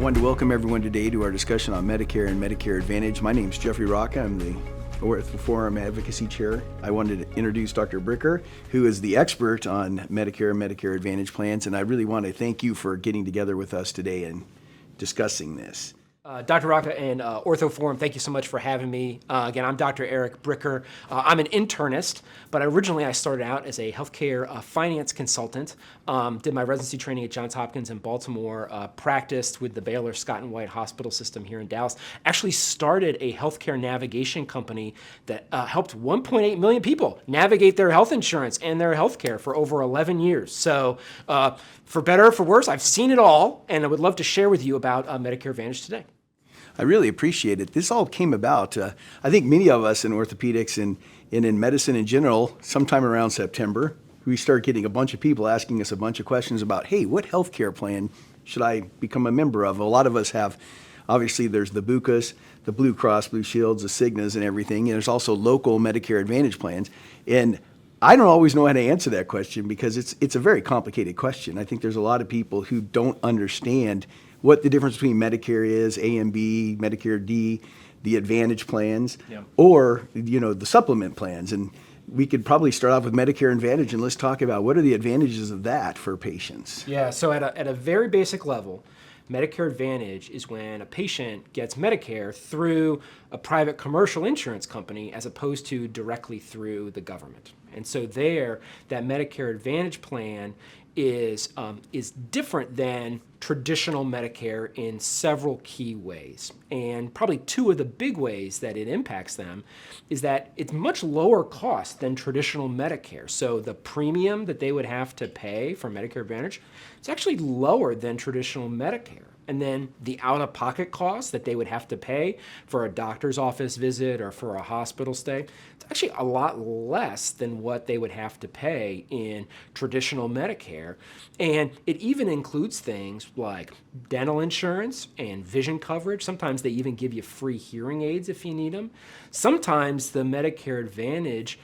wanted to welcome everyone today to our discussion on Medicare and Medicare Advantage. My name is Jeffrey Racca. I'm the OrthoForum Advocacy Chair. I wanted to introduce Dr. Bricker, who is the expert on Medicare and Medicare Advantage plans, and I really want to thank you for getting together with us today and discussing this. Dr. Racca and OrthoForum, thank you so much for having me. Again, I'm Dr. Eric Bricker. I'm an internist, but originally I started out as a healthcare finance consultant. Did my residency training at Johns Hopkins in Baltimore, practiced with the Baylor Scott and White Hospital System here in Dallas. Actually started a healthcare navigation company that helped 1.8 million people navigate their health insurance and their healthcare for over 11 years. So for better or for worse, I've seen it all, and I would love to share with you about Medicare Advantage today. I really appreciate it. This all came about, I think many of us in orthopedics and in medicine in general, sometime around September, we start getting a bunch of people asking us a bunch of questions about, hey, what healthcare plan should I become a member of? A lot of us have, obviously there's the BUCAs, the Blue Cross, Blue Shields, the Cignas and everything, and there's also local Medicare Advantage plans. And I don't always know how to answer that question because it's a very complicated question. I think there's a lot of people who don't understand what the difference between Medicare is, A and B, Medicare D, the Advantage plans, or the supplement plans. And we could probably start off with Medicare Advantage, and let's talk about what are the advantages of that for patients. Yeah, so at a very basic level, Medicare Advantage is when a patient gets Medicare through a private commercial insurance company as opposed to directly through the government. And so there, that Medicare Advantage plan is different than traditional Medicare in several key ways. And probably two of the big ways that it impacts them is that it's much lower cost than traditional Medicare. So the premium that they would have to pay for Medicare Advantage, it's actually lower than traditional Medicare. And then the out-of-pocket costs that they would have to pay for a doctor's office visit or for a hospital stay, it's actually a lot less than what they would have to pay in traditional Medicare. And it even includes things like dental insurance and vision coverage. Sometimes they even give you free hearing aids if you need them. Sometimes the Medicare Advantage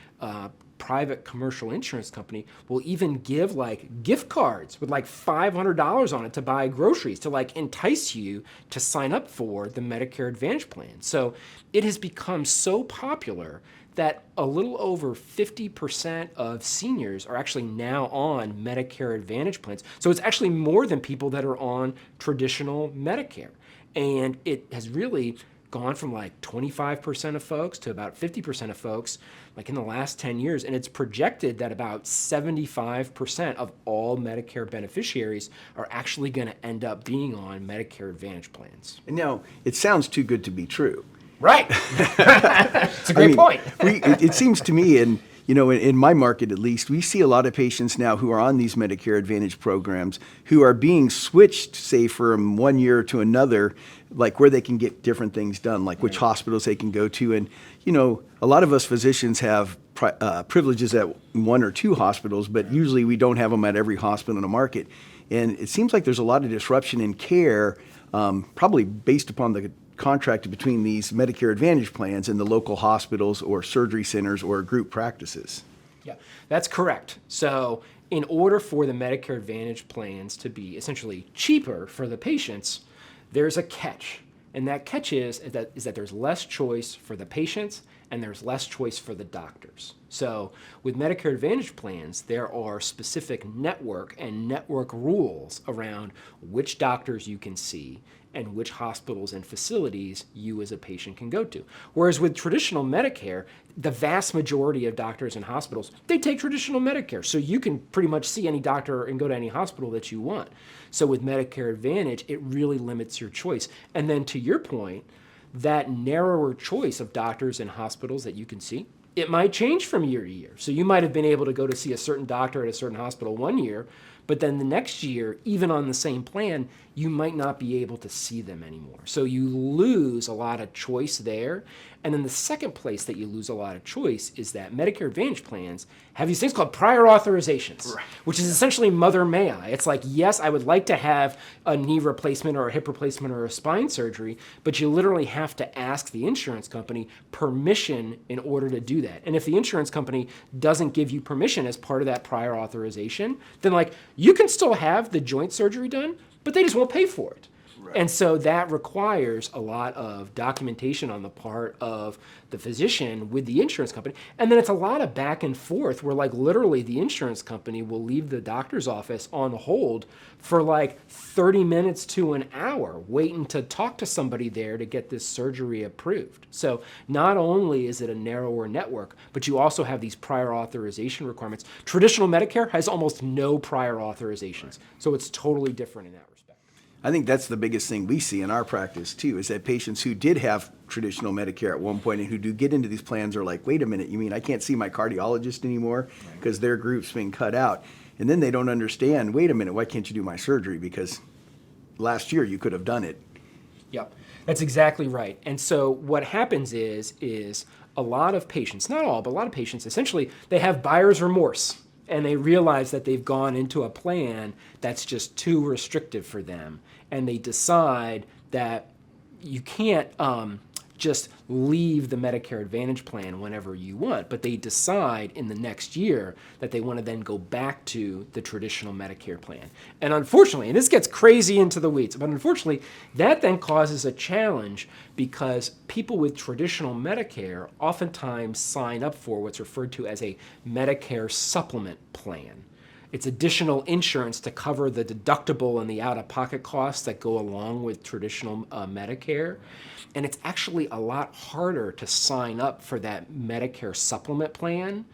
private commercial insurance company will even give like gift cards with like $500 on it to buy groceries to like entice you to sign up for the Medicare Advantage plan. So it has become so popular that a little over 50% of seniors are actually now on Medicare Advantage plans. So it's actually more than people that are on traditional Medicare. And it has really gone from like 25% of folks to about 50% of folks like in the last 10 years. And it's projected that about 75% of all Medicare beneficiaries are actually going to end up being on Medicare Advantage plans. And now, it sounds too good to be true. Right. It's a great point. It seems to me, in my market at least, we see a lot of patients now who are on these Medicare Advantage programs who are being switched, say, from one year to another, like where they can get different things done, like which hospitals they can go to. And, a lot of us physicians have privileges at one or two hospitals, but usually we don't have them at every hospital in the market. And it seems like there's a lot of disruption in care, probably based upon the contract between these Medicare Advantage plans and the local hospitals or surgery centers or group practices. Yeah, that's correct. So in order for the Medicare Advantage plans to be essentially cheaper for the patients, there's a catch. And that catch is that there's less choice for the patients and there's less choice for the doctors. So with Medicare Advantage plans, there are specific network rules around which doctors you can see and which hospitals and facilities you as a patient can go to. Whereas with traditional Medicare, the vast majority of doctors and hospitals, they take traditional Medicare. So you can pretty much see any doctor and go to any hospital that you want. So with Medicare Advantage, it really limits your choice. And then to your point, that narrower choice of doctors and hospitals that you can see, it might change from year to year. So you might have been able to go to see a certain doctor at a certain hospital one year, but then the next year, even on the same plan, you might not be able to see them anymore. So you lose a lot of choice there. And then the second place that you lose a lot of choice is that Medicare Advantage plans have these things called prior authorizations, which is essentially mother may I. It's like, yes, I would like to have a knee replacement or a hip replacement or a spine surgery, but you literally have to ask the insurance company permission in order to do that. And if the insurance company doesn't give you permission as part of that prior authorization, then like you can still have the joint surgery done, but they just won't pay for it. And so that requires a lot of documentation on the part of the physician with the insurance company. And then it's a lot of back and forth where like literally the insurance company will leave the doctor's office on hold for like 30 minutes to an hour waiting to talk to somebody there to get this surgery approved. So not only is it a narrower network, but you also have these prior authorization requirements. Traditional Medicare has almost no prior authorizations. So it's totally different in that respect. I think that's the biggest thing we see in our practice too, is that patients who did have traditional Medicare at one point and who do get into these plans are like, wait a minute, you mean I can't see my cardiologist anymore because their group's been cut out? And then they don't understand, wait a minute, why can't you do my surgery? Because last year you could have done it. Yep, that's exactly right. And so what happens is a lot of patients, not all, but a lot of patients, essentially they have buyer's remorse and they realize that they've gone into a plan that's just too restrictive for them. And they decide that you can't just leave the Medicare Advantage plan whenever you want, but they decide in the next year that they want to then go back to the traditional Medicare plan. And unfortunately, and this gets crazy into the weeds, but unfortunately, that then causes a challenge because people with traditional Medicare oftentimes sign up for what's referred to as a Medicare supplement plan. It's additional insurance to cover the deductible and the out-of-pocket costs that go along with traditional Medicare. And it's actually a lot harder to sign up for that Medicare supplement plan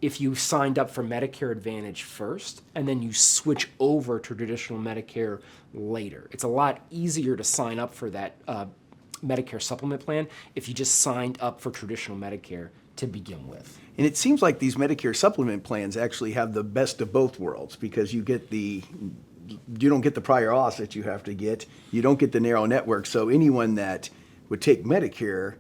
if you signed up for Medicare Advantage first and then you switch over to traditional Medicare later. It's a lot easier to sign up for that Medicare supplement plan if you just signed up for traditional Medicare to begin with. And it seems like these Medicare supplement plans actually have the best of both worlds because you don't get the prior auths that you have to get. You don't get the narrow network. So anyone that would take Medicare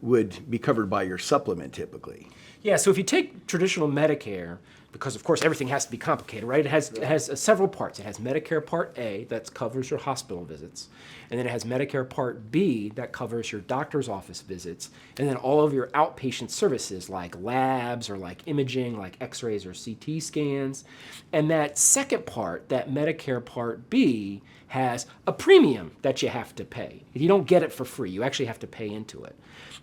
would be covered by your supplement typically. Yeah, so if you take traditional Medicare, because of course everything has to be complicated, right? It has several parts. It has Medicare Part A that covers your hospital visits, and then it has Medicare Part B that covers your doctor's office visits, and then all of your outpatient services like labs or like imaging, like X-rays or CT scans. And that second part, that Medicare Part B, has a premium that you have to pay. You don't get it for free. You actually have to pay into it.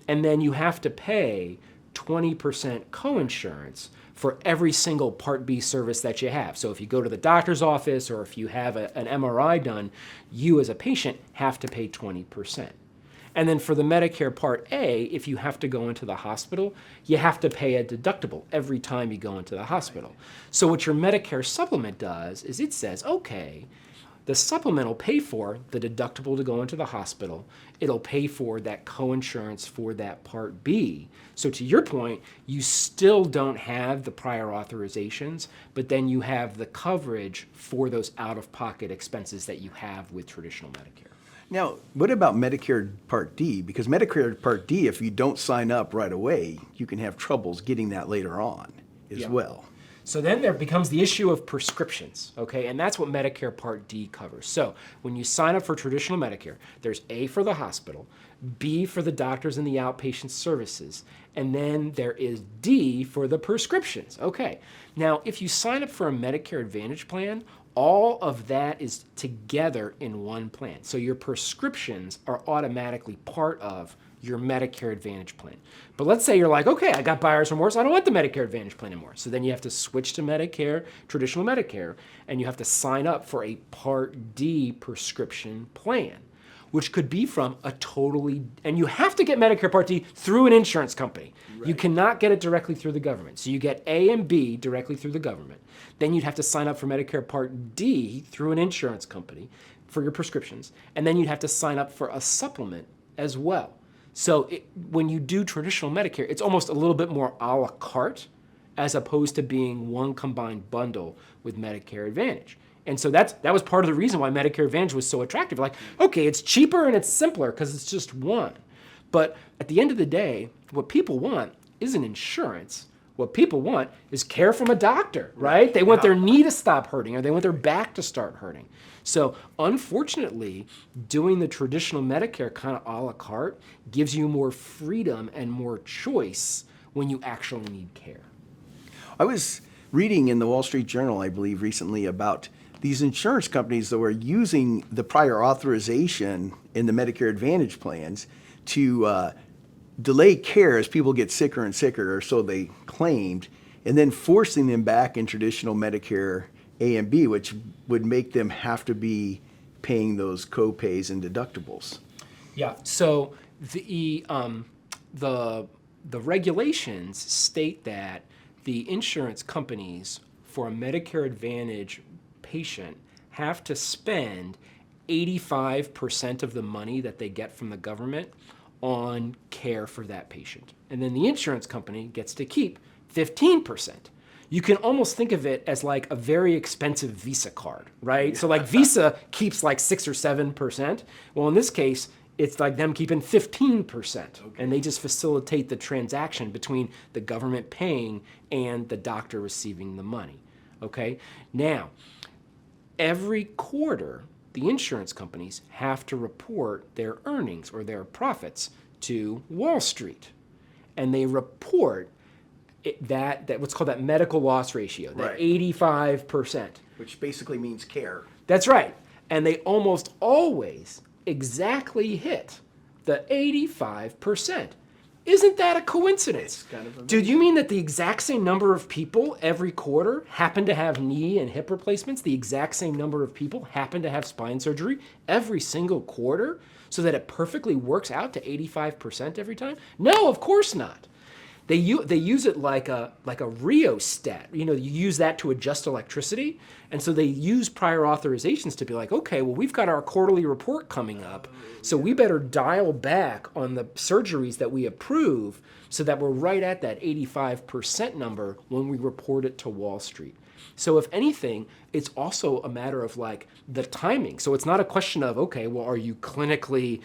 And then you have to pay 20% coinsurance for every single Part B service that you have. So if you go to the doctor's office or if you have an MRI done, you as a patient have to pay 20%. And then for the Medicare Part A, if you have to go into the hospital, you have to pay a deductible every time you go into the hospital. So what your Medicare supplement does is it says, okay, the supplement will pay for the deductible to go into the hospital. It'll pay for that coinsurance for that Part B. So to your point, you still don't have the prior authorizations, but then you have the coverage for those out-of-pocket expenses that you have with traditional Medicare. Now, what about Medicare Part D? Because Medicare Part D, if you don't sign up right away, you can have troubles getting that later on as well. So then there becomes the issue of prescriptions, okay? And that's what Medicare Part D covers. So when you sign up for traditional Medicare, there's A for the hospital, B for the doctors and the outpatient services, and then there is D for the prescriptions. Okay, now if you sign up for a Medicare Advantage plan, all of that is together in one plan. So your prescriptions are automatically part of your Medicare Advantage plan. But let's say you're like, okay, I got buyer's remorse, I don't want the Medicare Advantage plan anymore. So then you have to switch to Medicare, traditional Medicare, and you have to sign up for a Part D prescription plan, which could be from a totally, and you have to get Medicare Part D through an insurance company. Right. You cannot get it directly through the government. So you get A and B directly through the government. Then you'd have to sign up for Medicare Part D through an insurance company for your prescriptions. And then you'd have to sign up for a supplement as well. So when you do traditional Medicare, it's almost a little bit more a la carte as opposed to being one combined bundle with Medicare Advantage. And so that was part of the reason why Medicare Advantage was so attractive. Like, okay, it's cheaper and it's simpler because it's just one. But at the end of the day, what people want isn't insurance. What people want is care from a doctor, right? They want their knee to stop hurting or they want their back to start hurting. So unfortunately, doing the traditional Medicare kind of a la carte gives you more freedom and more choice when you actually need care. I was reading in the Wall Street Journal, I believe, recently about these insurance companies, though, are using the prior authorization in the Medicare Advantage plans to delay care as people get sicker and sicker, or so they claimed, and then forcing them back in traditional Medicare A and B, which would make them have to be paying those co-pays and deductibles. Yeah. So the regulations state that the insurance companies for a Medicare Advantage patient have to spend 85% of the money that they get from the government on care for that patient. And then the insurance company gets to keep 15%. You can almost think of it as like a very expensive Visa card, right? So like Visa keeps like 6 or 7%. Well, in this case, it's like them keeping 15%. And they just facilitate the transaction between the government paying and the doctor receiving the money. Okay? Now, every quarter, the insurance companies have to report their earnings or their profits to Wall Street. And they report that what's called that medical loss ratio, that 85%. Which basically means care. That's right. And they almost always exactly hit the 85%. Isn't that a coincidence? Kind of amazing. Dude, you mean that the exact same number of people every quarter happen to have knee and hip replacements? The exact same number of people happen to have spine surgery every single quarter so that it perfectly works out to 85% every time? No, of course not. They use it like a rheostat. You know, you use that to adjust electricity. And so they use prior authorizations to be like, okay, well, we've got our quarterly report coming up, so we better dial back on the surgeries that we approve so that we're right at that 85% number when we report it to Wall Street. So if anything, it's also a matter of like the timing. So it's not a question of, okay, well, are you clinically,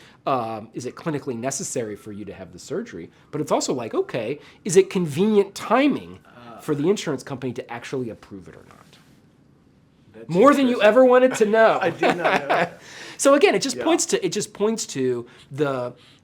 is it clinically necessary for you to have the surgery? But it's also like, okay, is it convenient timing for the insurance company to actually approve it or not? More than you ever wanted to know. I did not know. So again, it just points to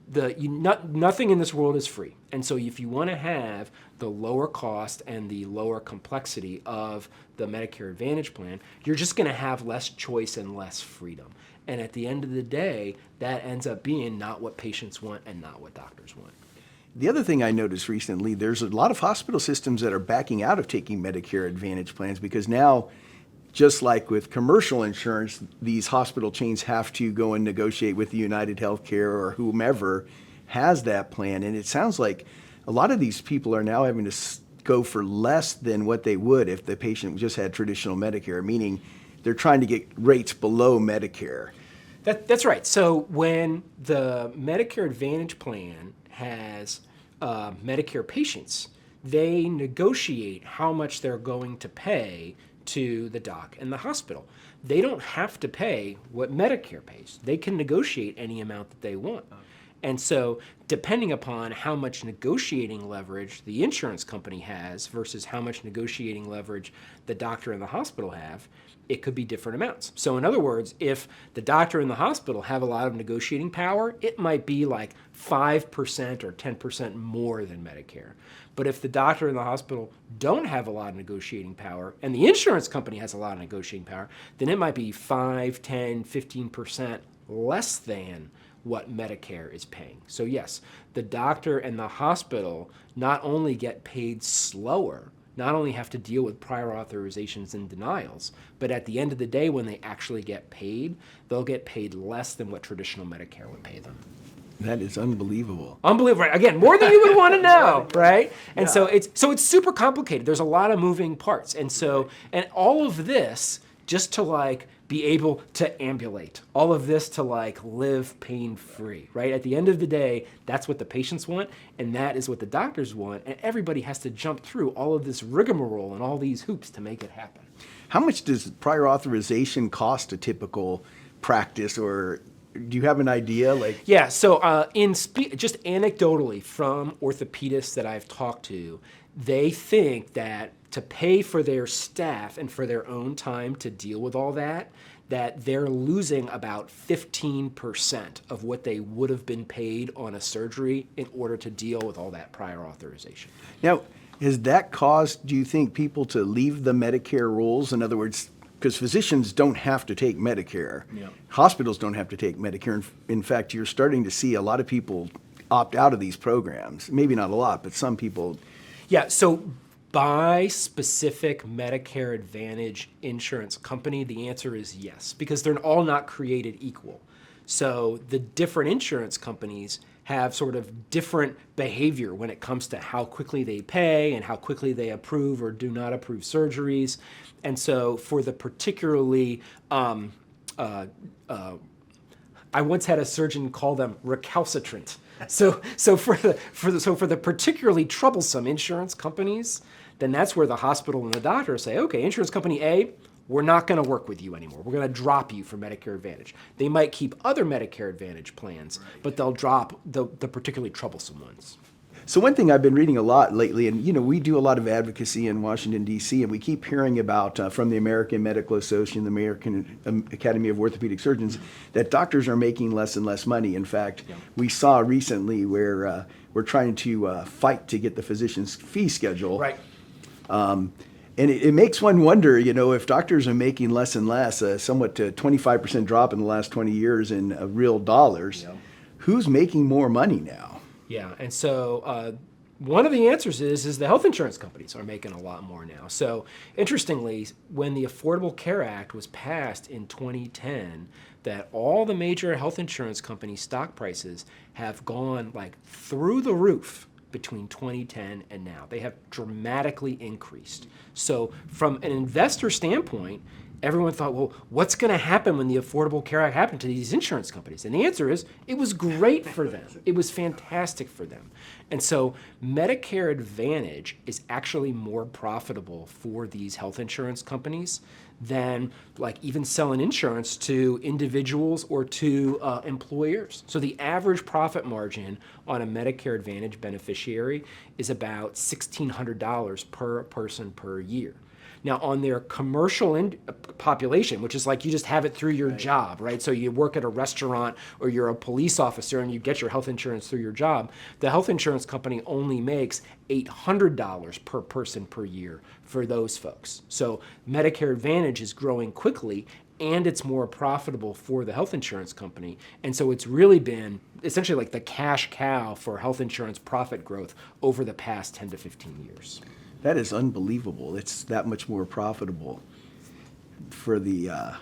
nothing in this world is free. And so if you want to have the lower cost and the lower complexity of the Medicare Advantage plan, you're just going to have less choice and less freedom. And at the end of the day, that ends up being not what patients want and not what doctors want. The other thing I noticed recently, there's a lot of hospital systems that are backing out of taking Medicare Advantage plans because now, just like with commercial insurance, these hospital chains have to go and negotiate with the United Healthcare or whomever has that plan. And it sounds like a lot of these people are now having to go for less than what they would if the patient just had traditional Medicare, meaning they're trying to get rates below Medicare. That's right. So when the Medicare Advantage plan has Medicare patients, they negotiate how much they're going to pay to the doc and the hospital. They don't have to pay what Medicare pays. They can negotiate any amount that they want. And so depending upon how much negotiating leverage the insurance company has versus how much negotiating leverage the doctor and the hospital have, it could be different amounts. So in other words, if the doctor and the hospital have a lot of negotiating power, it might be like 5% or 10% more than Medicare. But if the doctor and the hospital don't have a lot of negotiating power and the insurance company has a lot of negotiating power, then it might be 5, 10, 15% less than what Medicare is paying. So yes, the doctor and the hospital not only get paid slower, not only have to deal with prior authorizations and denials, but at the end of the day, when they actually get paid, they'll get paid less than what traditional Medicare would pay them. That is unbelievable. Unbelievable, right? Again, more than you would want to know, right? And so it's super complicated. There's a lot of moving parts. And so, and all of this just to like be able to ambulate, all of this to like live pain-free, right? At the end of the day, that's what the patients want, and that is what the doctors want, and everybody has to jump through all of this rigmarole and all these hoops to make it happen. How much does prior authorization cost a typical practice, or do you have an idea? Yeah, so just anecdotally from orthopedists that I've talked to, they think that to pay for their staff and for their own time to deal with all that, that they're losing about 15% of what they would have been paid on a surgery in order to deal with all that prior authorization. Now, has that caused, do you think, people to leave the Medicare rules? In other words, because physicians don't have to take Medicare. Yeah. Hospitals don't have to take Medicare. In fact, you're starting to see a lot of people opt out of these programs. Maybe not a lot, but some people. Yeah, so by specific Medicare Advantage insurance company, the answer is yes, because they're all not created equal. So the different insurance companies have sort of different behavior when it comes to how quickly they pay and how quickly they approve or do not approve surgeries. And so for the particularly, I once had a surgeon call them recalcitrant. So for the particularly troublesome insurance companies, then that's where the hospital and the doctor say, okay, insurance company A, we're not going to work with you anymore. We're going to drop you from Medicare Advantage. They might keep other Medicare Advantage plans, but they'll drop the particularly troublesome ones. So one thing I've been reading a lot lately, and we do a lot of advocacy in Washington, D.C., and we keep hearing about from the American Medical Association, the American Academy of Orthopedic Surgeons, that doctors are making less and less money. In fact, we saw recently where we're trying to fight to get the physician's fee schedule. Right. And it makes one wonder, if doctors are making less and less, somewhat 25% drop in the last 20 years in real dollars, who's making more money now? Yeah, and so one of the answers is the health insurance companies are making a lot more now. So interestingly, when the Affordable Care Act was passed in 2010, that all the major health insurance company stock prices have gone like through the roof between 2010 and now. They have dramatically increased. So from an investor standpoint, everyone thought, well, what's going to happen when the Affordable Care Act happened to these insurance companies? And the answer is, it was great for them. It was fantastic for them. And so Medicare Advantage is actually more profitable for these health insurance companies than like even selling insurance to individuals or to employers. So the average profit margin on a Medicare Advantage beneficiary is about $1,600 per person per year. Now, on their commercial population, which is like you just have it through your job, right? So you work at a restaurant or you're a police officer and you get your health insurance through your job, the health insurance company only makes $800 per person per year for those folks. So Medicare Advantage is growing quickly and it's more profitable for the health insurance company. And so it's really been essentially like the cash cow for health insurance profit growth over the past 10 to 15 years. That is unbelievable. It's that much more profitable for the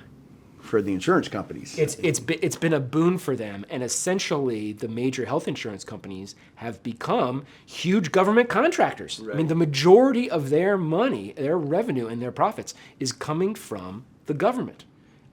insurance companies. It's been a boon for them, and essentially the major health insurance companies have become huge government contractors. Right. I mean, the majority of their money, their revenue, and their profits is coming from the government,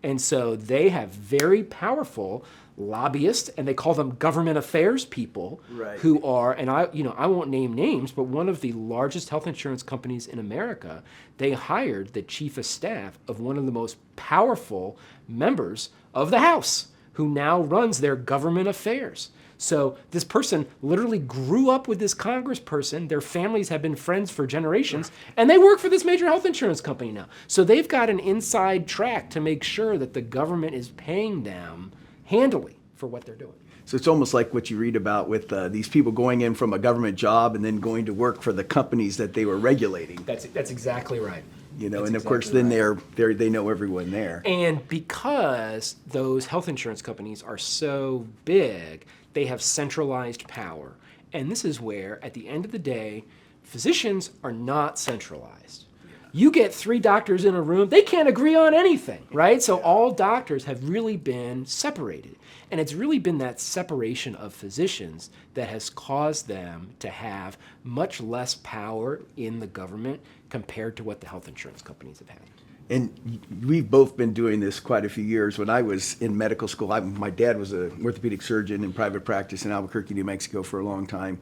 and so they have very powerful lobbyists, and they call them government affairs people, right, who are, and I won't name names, but one of the largest health insurance companies in America, they hired the chief of staff of one of the most powerful members of the House, who now runs their government affairs. So this person literally grew up with this congressperson. Their families have been friends for generations, and they work for this major health insurance company now. So they've got an inside track to make sure that the government is paying them handily for what they're doing. So it's almost like what you read about with these people going in from a government job and then going to work for the companies that they were regulating. That's exactly right. And of course then they know everyone there. And because those health insurance companies are so big, they have centralized power. And this is where, at the end of the day, physicians are not centralized. You get 3 doctors in a room, they can't agree on anything, right? So all doctors have really been separated. And it's really been that separation of physicians that has caused them to have much less power in the government compared to what the health insurance companies have had. And we've both been doing this quite a few years. When I was in medical school, my dad was an orthopedic surgeon in private practice in Albuquerque, New Mexico for a long time.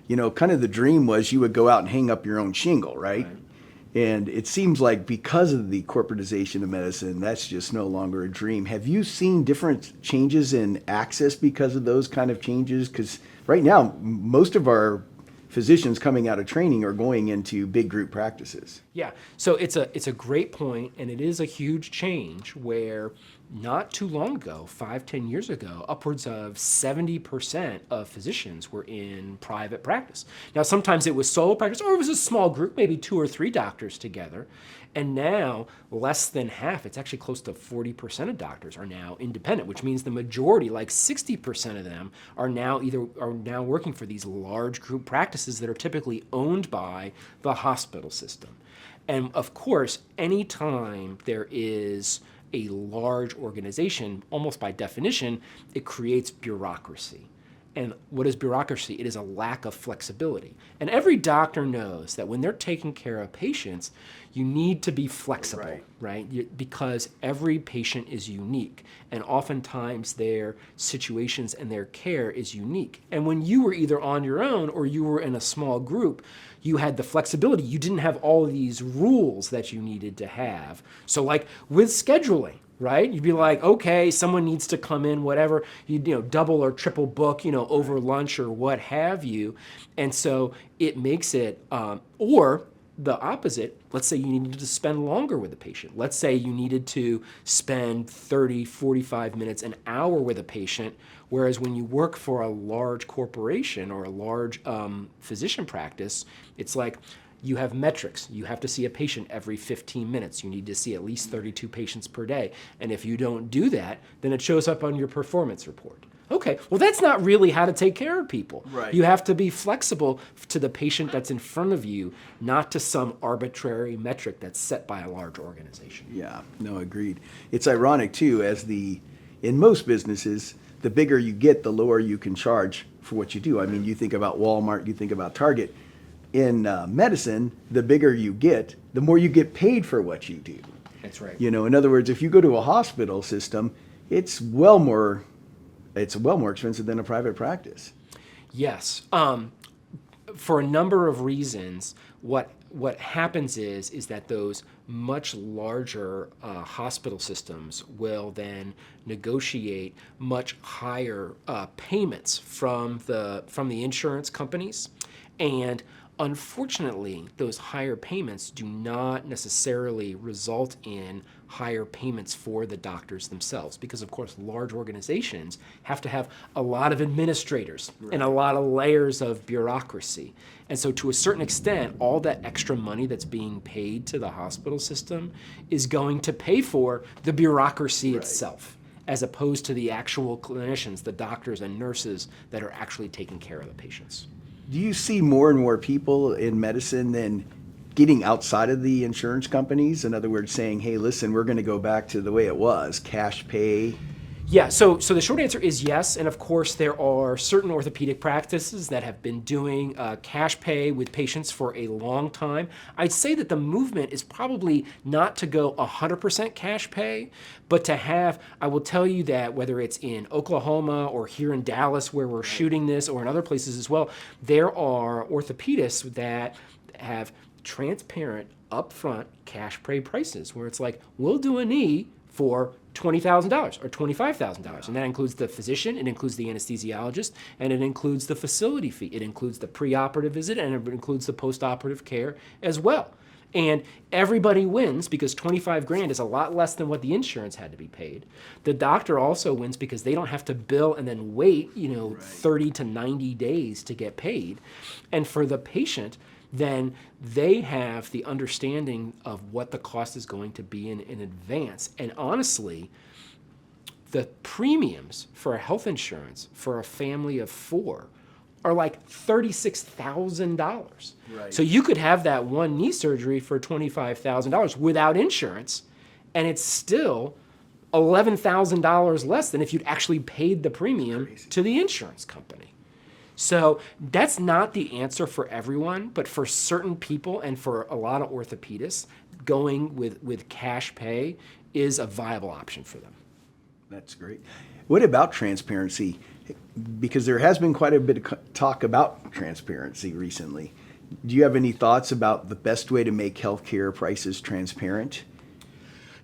Kind of the dream was you would go out and hang up your own shingle, right? And it seems like because of the corporatization of medicine, that's just no longer a dream. Have you seen different changes in access because of those kind of changes? Because right now, most of our physicians coming out of training are going into big group practices. Yeah, so it's a great point, and it is a huge change where not too long ago, 5, 10 years ago, upwards of 70% of physicians were in private practice. Now, sometimes it was solo practice, or it was a small group, maybe 2 or 3 doctors together. And now, less than half, it's actually close to 40% of doctors are now independent, which means the majority, like 60% of them, are now working for these large group practices that are typically owned by the hospital system. And of course, anytime there is a large organization, almost by definition, it creates bureaucracy. And what is bureaucracy? It is a lack of flexibility. And every doctor knows that when they're taking care of patients, you need to be flexible, right? Because every patient is unique. And oftentimes their situations and their care is unique. And when you were either on your own or you were in a small group, you had the flexibility. You didn't have all of these rules that you needed to have. So like with scheduling, right? You'd be like, okay, someone needs to come in, whatever, you double or triple book, over lunch or what have you. And so it makes it, or the opposite, let's say you needed to spend longer with a patient. Let's say you needed to spend 30, 45 minutes, an hour with a patient, whereas when you work for a large corporation or a large physician practice, it's like, you have metrics. You have to see a patient every 15 minutes. You need to see at least 32 patients per day. And if you don't do that, then it shows up on your performance report. Okay, well, that's not really how to take care of people. Right. You have to be flexible to the patient that's in front of you, not to some arbitrary metric that's set by a large organization. Yeah, no, agreed. It's ironic, too, in most businesses, the bigger you get, the lower you can charge for what you do. I mean, you think about Walmart, you think about Target. In medicine, the bigger you get, the more you get paid for what you do. That's right. In other words, if you go to a hospital system, it's well more expensive than a private practice. Yes. For a number of reasons, what happens is that those much larger hospital systems will then negotiate much higher payments from the insurance companies, and unfortunately, those higher payments do not necessarily result in higher payments for the doctors themselves, because of course large organizations have to have a lot of administrators and a lot of layers of bureaucracy. And so to a certain extent, all that extra money that's being paid to the hospital system is going to pay for the bureaucracy itself, as opposed to the actual clinicians, the doctors and nurses that are actually taking care of the patients. Do you see more and more people in medicine then getting outside of the insurance companies? In other words, saying, hey, listen, we're going to go back to the way it was, cash pay. Yeah, so the short answer is yes, and of course there are certain orthopedic practices that have been doing cash pay with patients for a long time. I'd say that the movement is probably not to go 100% cash pay, but to have, I will tell you that whether it's in Oklahoma or here in Dallas where we're shooting this, or in other places as well, there are orthopedists that have transparent, upfront cash pay prices where it's like, we'll do a knee for $20,000 or $25,000. And that includes the physician, it includes the anesthesiologist, and it includes the facility fee. It includes the preoperative visit, and it includes the postoperative care as well. And everybody wins because 25 grand is a lot less than what the insurance had to be paid. The doctor also wins because they don't have to bill and then wait, 30 to 90 days to get paid. And for the patient, then they have the understanding of what the cost is going to be in advance. And honestly, the premiums for a health insurance for a family of 4 are like $36,000. Right. So you could have that one knee surgery for $25,000 without insurance, and it's still $11,000 less than if you'd actually paid the premium to the insurance company. So that's not the answer for everyone, but for certain people and for a lot of orthopedists, going with cash pay is a viable option for them. That's great. What about transparency? Because there has been quite a bit of talk about transparency recently. Do you have any thoughts about the best way to make healthcare prices transparent?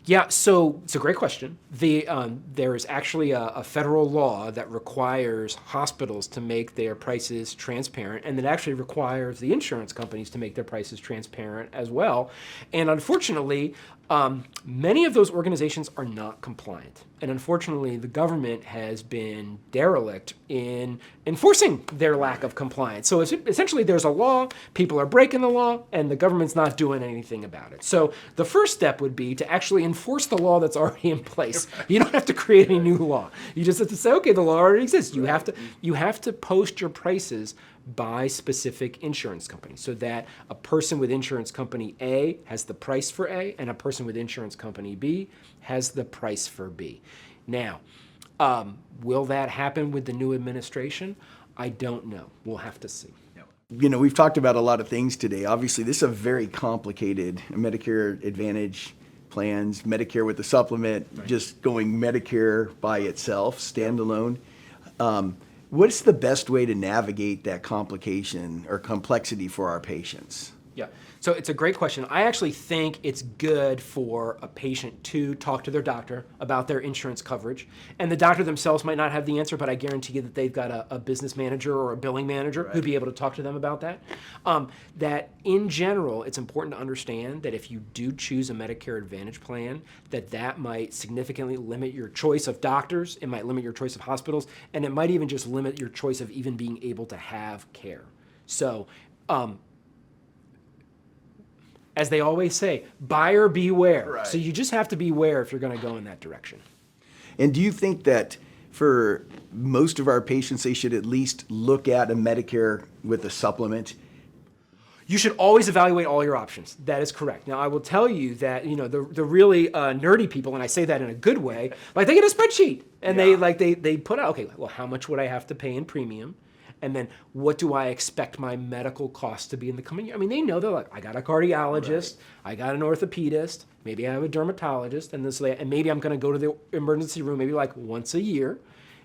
Yeah, so it's a great question. There is actually a federal law that requires hospitals to make their prices transparent, and that actually requires the insurance companies to make their prices transparent as well. And unfortunately, Many of those organizations are not compliant. And unfortunately, the government has been derelict in enforcing their lack of compliance. So essentially, there's a law, people are breaking the law, and the government's not doing anything about it. So the first step would be to actually enforce the law that's already in place. You don't have to create any new law. You just have to say, okay, the law already exists. You have to post your prices by specific insurance company so that a person with insurance company A has the price for A and a person with insurance company B has the price for B. Now, will that happen with the new administration? I don't know. We'll have to see. We've talked about a lot of things today. Obviously, this is a very complicated Medicare Advantage plans, Medicare with the supplement, just going Medicare by itself, standalone. What's the best way to navigate that complication or complexity for our patients? Yeah, so it's a great question. I actually think it's good for a patient to talk to their doctor about their insurance coverage. And the doctor themselves might not have the answer, but I guarantee you that they've got a business manager or a billing manager who'd be able to talk to them about that. That in general, it's important to understand that if you do choose a Medicare Advantage plan, that might significantly limit your choice of doctors, it might limit your choice of hospitals, and it might even just limit your choice of even being able to have care. So, as they always say, buyer beware. Right. So you just have to beware if you're going to go in that direction. And do you think that for most of our patients, they should at least look at a Medicare with a supplement? You should always evaluate all your options. That is correct. Now, I will tell you that the really nerdy people, and I say that in a good way, like they get a spreadsheet and they put out, okay, well, how much would I have to pay in premium? And then what do I expect my medical costs to be in the coming year? I mean, they know, they're like, I got a cardiologist, I got an orthopedist, maybe I have a dermatologist, and maybe I'm going to go to the emergency room maybe like once a year.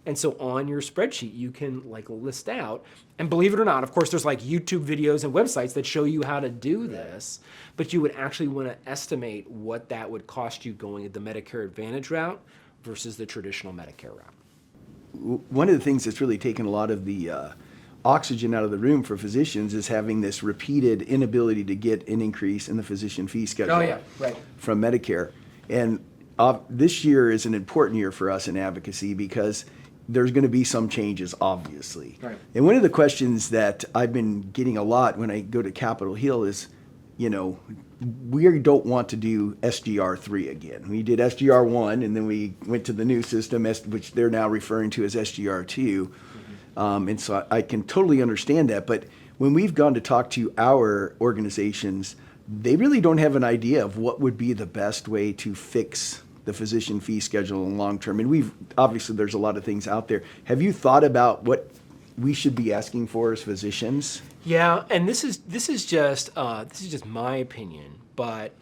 And so on your spreadsheet, you can like list out, and believe it or not, of course, there's like YouTube videos and websites that show you how to do this, but you would actually want to estimate what that would cost you going the Medicare Advantage route versus the traditional Medicare route. One of the things that's really taken a lot of the oxygen out of the room for physicians is having this repeated inability to get an increase in the physician fee schedule from Medicare. And this year is an important year for us in advocacy because there's going to be some changes, obviously. Right. And one of the questions that I've been getting a lot when I go to Capitol Hill is, we don't want to do SGR3 again. We did SGR1, and then we went to the new system, which they're now referring to as SGR2. And so I can totally understand that. But when we've gone to talk to our organizations, they really don't have an idea of what would be the best way to fix the physician fee schedule in the long term. And obviously there's a lot of things out there. Have you thought about what we should be asking for as physicians? Yeah, and this is just my opinion, but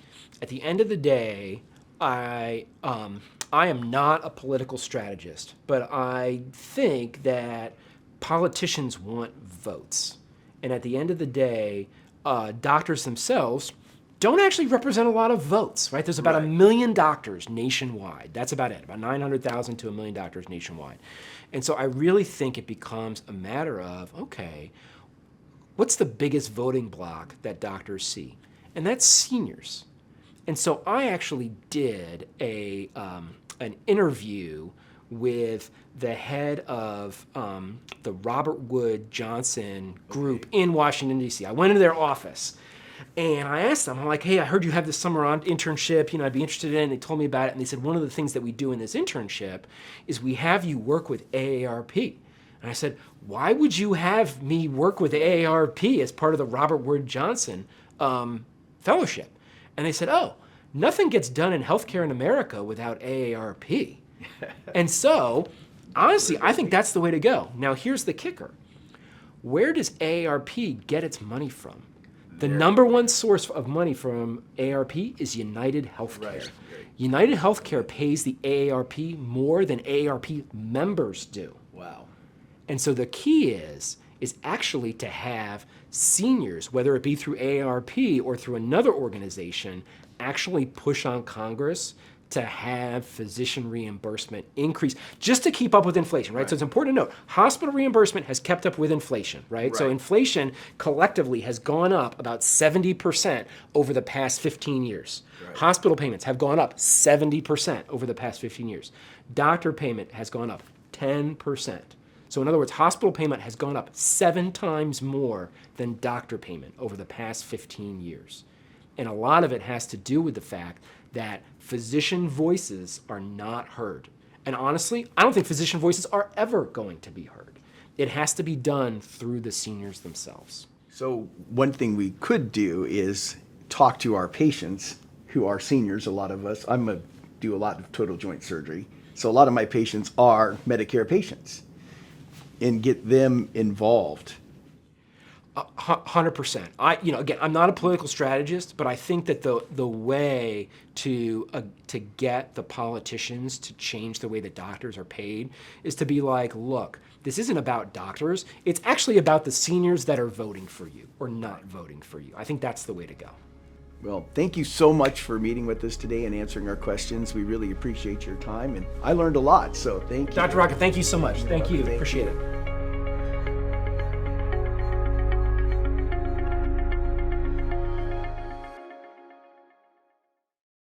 at the end of the day, I am not a political strategist, but I think that politicians want votes, and at the end of the day, doctors themselves don't actually represent a lot of votes, right? There's about 1 million doctors nationwide. That's about it, about 900,000 to 1 million doctors nationwide. And so I really think it becomes a matter of, okay, what's the biggest voting block that doctors see? And that's seniors. And so I actually did an interview with the head of the Robert Wood Johnson group in Washington, D.C. I went into their office. And I asked them, I'm like, hey, I heard you have this summer internship, I'd be interested in it. And they told me about it. And they said, one of the things that we do in this internship is we have you work with AARP. And I said, why would you have me work with AARP as part of the Robert Wood Johnson fellowship? And they said, oh, nothing gets done in healthcare in America without AARP. And so, honestly, I think that's the way to go. Now, here's the kicker. Where does AARP get its money from? The number one source of money from AARP is United Healthcare. Right. United Healthcare pays the AARP more than AARP members do. Wow. And so the key is actually to have seniors, whether it be through AARP or through another organization, actually push on Congress to have physician reimbursement increase just to keep up with inflation, right? So it's important to note, hospital reimbursement has kept up with inflation, right? So inflation collectively has gone up about 70% over the past 15 years. Hospital payments have gone up 70% over the past 15 years. Doctor payment has gone up 10%. So in other words, hospital payment has gone up 7 times more than doctor payment over the past 15 years. And a lot of it has to do with the fact that physician voices are not heard. And honestly, I don't think physician voices are ever going to be heard. It has to be done through the seniors themselves. So one thing we could do is talk to our patients who are seniors, a lot of us. Do a lot of total joint surgery. So a lot of my patients are Medicare patients, and get them involved. 100%. Again, I'm not a political strategist, but I think that the way to get the politicians to change the way that doctors are paid is to be like, look, this isn't about doctors. It's actually about the seniors that are voting for you or not voting for you. I think that's the way to go. Well, thank you so much for meeting with us today and answering our questions. We really appreciate your time, and I learned a lot, so thank you. Dr. Racca, thank you so much. Thank you. Thank Appreciate you. it.